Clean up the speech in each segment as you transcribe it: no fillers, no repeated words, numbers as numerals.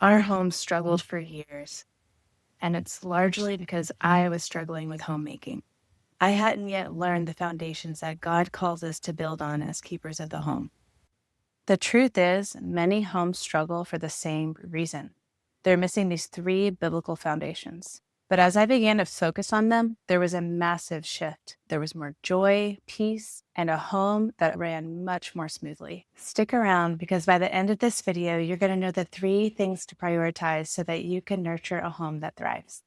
Our home struggled for years, and it's largely because I was struggling with homemaking. I hadn't yet learned the foundations that God calls us to build on as keepers of the home. The truth is, many homes struggle for the same reason. They're missing these three biblical foundations. But as I began to focus on them, there was a massive shift. There was more joy, peace, and a home that ran much more smoothly. Stick around because by the end of this video, you're going to know the three things to prioritize so that you can nurture a home that thrives.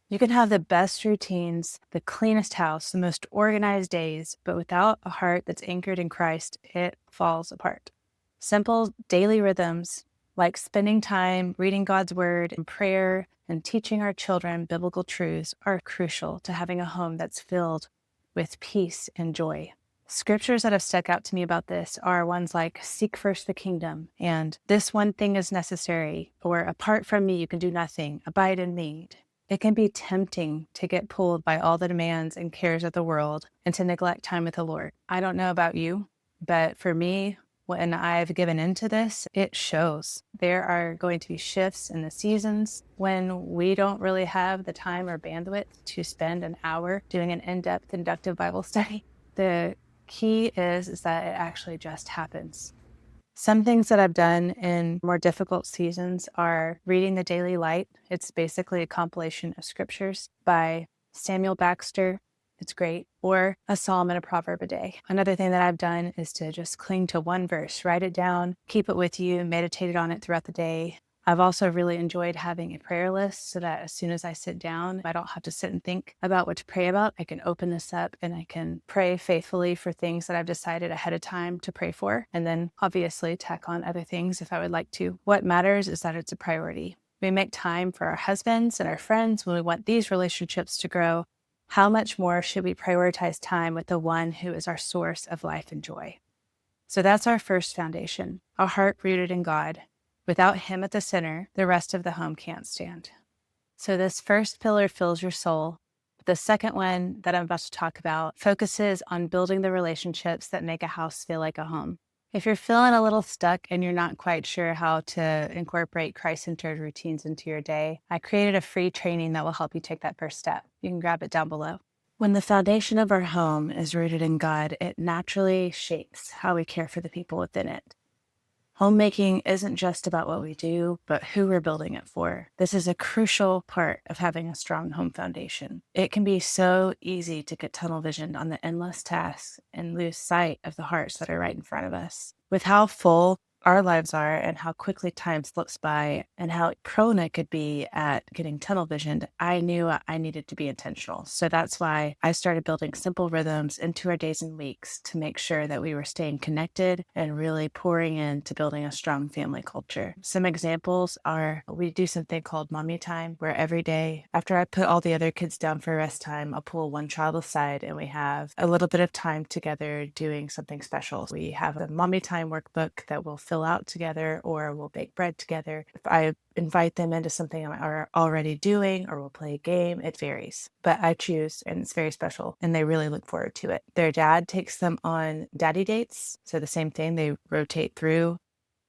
You can have the best routines, the cleanest house, the most organized days, but without a heart that's anchored in Christ, it falls apart. Simple daily rhythms like spending time reading God's word and prayer and teaching our children biblical truths are crucial to having a home that's filled with peace and joy. Scriptures that have stuck out to me about this are ones like seek first the kingdom and this one thing is necessary, or apart from me you can do nothing, abide in me. It can be tempting to get pulled by all the demands and cares of the world and to neglect time with the Lord. I don't know about you, but for me, when I've given into this, it shows. There are going to be shifts in the seasons when we don't really have the time or bandwidth to spend an hour doing an in-depth inductive Bible study. The key is that it actually just happens. Some things that I've done in more difficult seasons are reading the Daily Light. It's basically a compilation of scriptures by Samuel Baxter. It's great. Or a psalm and a proverb a day. Another thing that I've done is to just cling to one verse, write it down, keep it with you, meditate on it throughout the day. I've also really enjoyed having a prayer list so that as soon as I sit down, I don't have to sit and think about what to pray about. I can open this up and I can pray faithfully for things that I've decided ahead of time to pray for. And then obviously tack on other things if I would like to. What matters is that it's a priority. We make time for our husbands and our friends when we want these relationships to grow. How much more should we prioritize time with the one who is our source of life and joy? So that's our first foundation, a heart rooted in God. Without him at the center, the rest of the home can't stand. So this first pillar fills your soul. The second one that I'm about to talk about focuses on building the relationships that make a house feel like a home. If you're feeling a little stuck and you're not quite sure how to incorporate Christ-centered routines into your day, I created a free training that will help you take that first step. You can grab it down below. When the foundation of our home is rooted in God, it naturally shapes how we care for the people within it. Homemaking isn't just about what we do, but who we're building it for. This is a crucial part of having a strong home foundation. It can be so easy to get tunnel visioned on the endless tasks and lose sight of the hearts that are right in front of us. With how full our lives are and how quickly time slips by and how prone I could be at getting tunnel visioned, I knew I needed to be intentional. So that's why I started building simple rhythms into our days and weeks to make sure that we were staying connected and really pouring into building a strong family culture. Some examples are we do something called mommy time, where every day after I put all the other kids down for rest time, I'll pull one child aside and we have a little bit of time together doing something special. We have a mommy time workbook that we'll fill out together, or we'll bake bread together. If I invite them into something I'm already doing, or we'll play a game, it varies. But I choose, and it's very special, and they really look forward to it. Their dad takes them on daddy dates. So the same thing, they rotate through.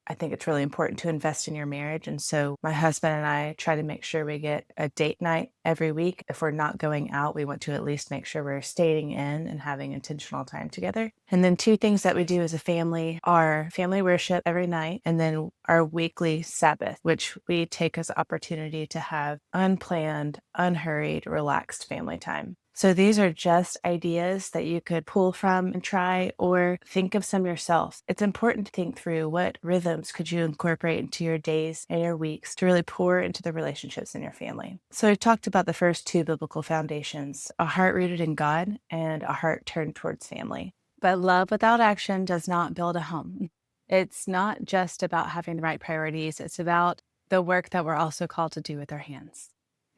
I think it's really important to invest in your marriage. And so my husband and I try to make sure we get a date night every week. If we're not going out, we want to at least make sure we're staying in and having intentional time together. And then two things that we do as a family are family worship every night, and then our weekly Sabbath, which we take as an opportunity to have unplanned, unhurried, relaxed family time. So these are just ideas that you could pull from and try, or think of some yourself. It's important to think through what rhythms could you incorporate into your days and your weeks to really pour into the relationships in your family. So I talked about the first two biblical foundations, a heart rooted in God and a heart turned towards family. But love without action does not build a home. It's not just about having the right priorities. It's about the work that we're also called to do with our hands.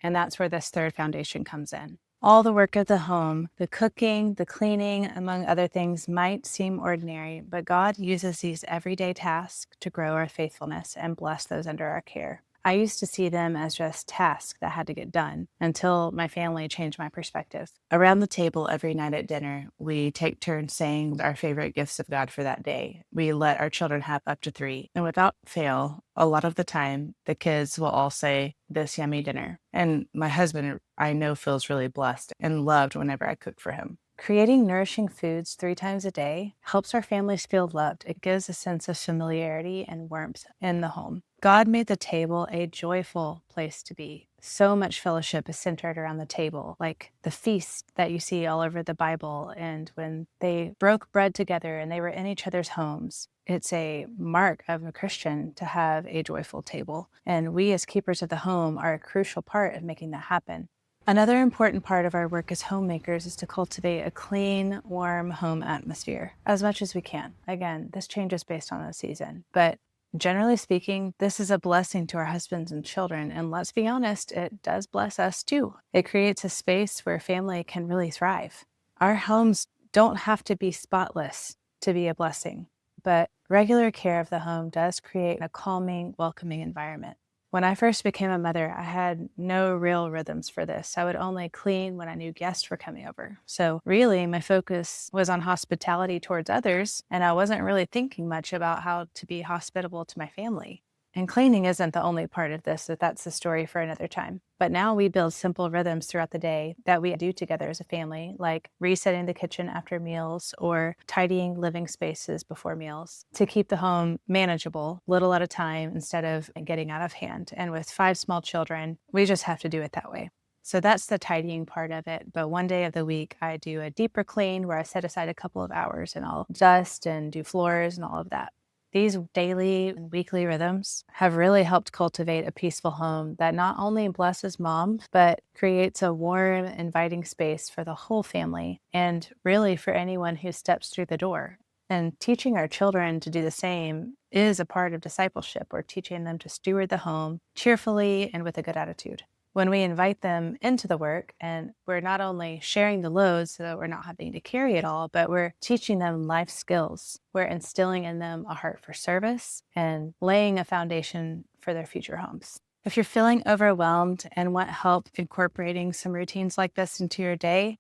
And that's where this third foundation comes in. All the work of the home, the cooking, the cleaning, among other things, might seem ordinary, but God uses these everyday tasks to grow our faithfulness and bless those under our care. I used to see them as just tasks that had to get done until my family changed my perspective. Around the table every night at dinner, we take turns saying our favorite gifts of God for that day. We let our children have up to three. And without fail, a lot of the time, the kids will all say, "This yummy dinner." And my husband, I know, feels really blessed and loved whenever I cook for him. Creating nourishing foods 3 times a day helps our families feel loved. It gives a sense of familiarity and warmth in the home. God made the table a joyful place to be. So much fellowship is centered around the table, like the feast that you see all over the Bible. And when they broke bread together and they were in each other's homes, it's a mark of a Christian to have a joyful table. And we, as keepers of the home, are a crucial part of making that happen. Another important part of our work as homemakers is to cultivate a clean, warm home atmosphere as much as we can. Again, this changes based on the season, but generally speaking, this is a blessing to our husbands and children. And let's be honest, it does bless us too. It creates a space where family can really thrive. Our homes don't have to be spotless to be a blessing, but regular care of the home does create a calming, welcoming environment. When I first became a mother, I had no real rhythms for this. I would only clean when I knew guests were coming over. So really, my focus was on hospitality towards others, and I wasn't really thinking much about how to be hospitable to my family. And cleaning isn't the only part of this, so that's the story for another time. But now we build simple rhythms throughout the day that we do together as a family, like resetting the kitchen after meals or tidying living spaces before meals to keep the home manageable, little at a time, instead of getting out of hand. And with 5 small children, we just have to do it that way. So that's the tidying part of it. But one day of the week, I do a deeper clean where I set aside a couple of hours and I'll dust and do floors and all of that. These daily and weekly rhythms have really helped cultivate a peaceful home that not only blesses mom, but creates a warm, inviting space for the whole family and really for anyone who steps through the door. And teaching our children to do the same is a part of discipleship. We're teaching them to steward the home cheerfully and with a good attitude. When we invite them into the work, and we're not only sharing the load so that we're not having to carry it all, but we're teaching them life skills. We're instilling in them a heart for service and laying a foundation for their future homes. If you're feeling overwhelmed and want help incorporating some routines like this into your day,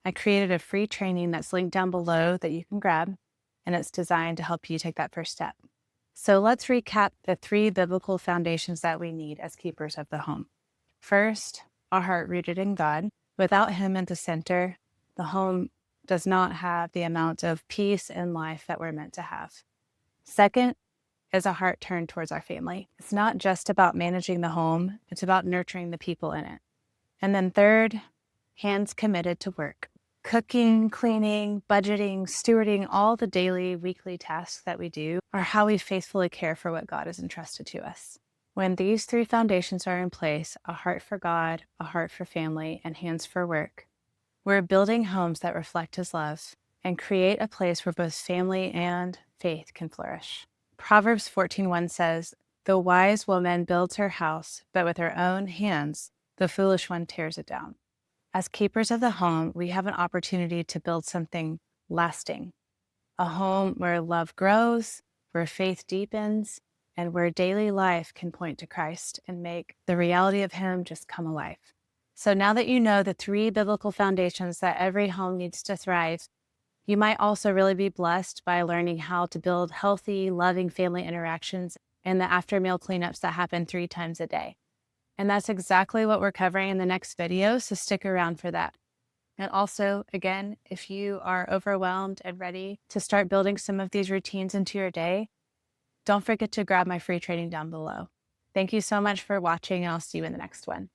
I created a free training that's linked down below that you can grab, and it's designed to help you take that first step. So let's recap the 3 biblical foundations that we need as keepers of the home. First, a heart rooted in God. Without Him at the center, the home does not have the amount of peace and life that we're meant to have. Second is a heart turned towards our family. It's not just about managing the home, it's about nurturing the people in it. And then third, hands committed to work. Cooking, cleaning, budgeting, stewarding, all the daily, weekly tasks that we do are how we faithfully care for what God has entrusted to us. When these 3 foundations are in place, a heart for God, a heart for family, and hands for work, we're building homes that reflect His love and create a place where both family and faith can flourish. Proverbs 14:1 says, "The wise woman builds her house, but with her own hands, the foolish one tears it down." As keepers of the home, we have an opportunity to build something lasting, a home where love grows, where faith deepens, and where daily life can point to Christ and make the reality of Him just come alive. So now that you know the 3 biblical foundations that every home needs to thrive, you might also really be blessed by learning how to build healthy, loving family interactions and the after meal cleanups that happen 3 times a day. And that's exactly what we're covering in the next video, so stick around for that. And also, again, if you are overwhelmed and ready to start building some of these routines into your day, don't forget to grab my free training down below. Thank you so much for watching, and I'll see you in the next one.